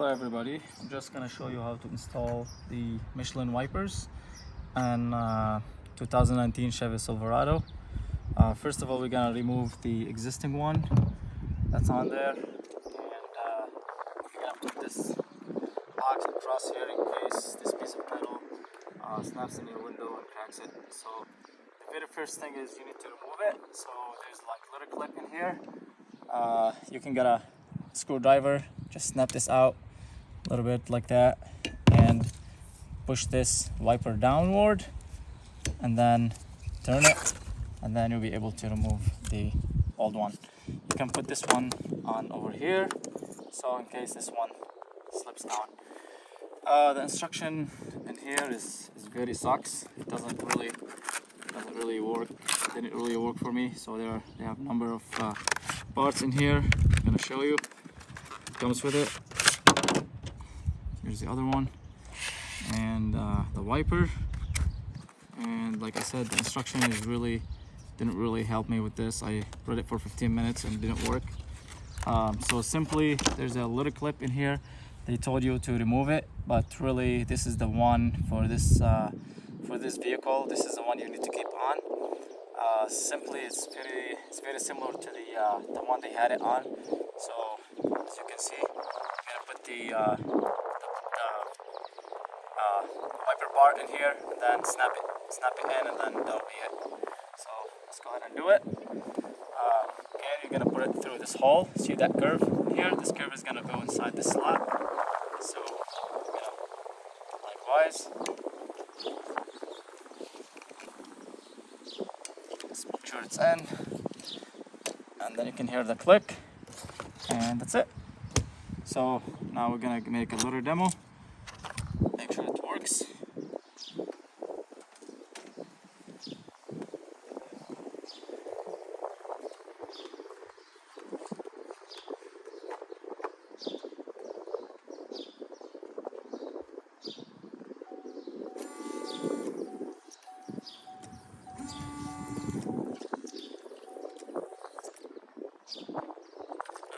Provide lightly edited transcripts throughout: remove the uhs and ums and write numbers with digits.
Hello everybody, I'm just going to show you how to install the Michelin wipers on 2019 Chevy Silverado. First of all, we're going to remove the existing one that's on there, and we're going to put this box across here in case this piece of metal snaps in your window and cracks it. So the very first thing is you need to remove it. So there's like a little clip in here. You can get a screwdriver, just snap this out a little bit like that and push this wiper downward and then turn it, and then you'll be able to remove the old one. You can put this one on over here, so in case this one slips down. The instruction in here is very sucks. It doesn't really work. It didn't really work for me. So they have a number of parts in here. I'm gonna show you. It comes with it. Here's the other one, and the wiper. And like I said, the instruction didn't really help me with this. I read it for 15 minutes and it didn't work. So simply, there's a little clip in here. They told you to remove it, but really this is the one for this vehicle. This is the one you need to keep on. Simply, it's very similar to the one they had it on. So as you can see, I'm gonna put the wiper part in here and then snap it in, and then that'll be it. So let's go ahead and do it. Again, you're gonna put it through this hole. See that curve here? This curve is gonna go inside the slot. So likewise, just make sure it's in, and then you can hear the click, and that's it. So now we're gonna make a little demo. Make sure it works.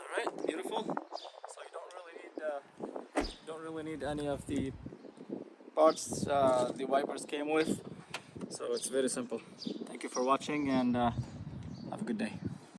Alright, beautiful. So you don't really need any of the parts the wipers came with. So it's very simple. Thank you for watching, and have a good day.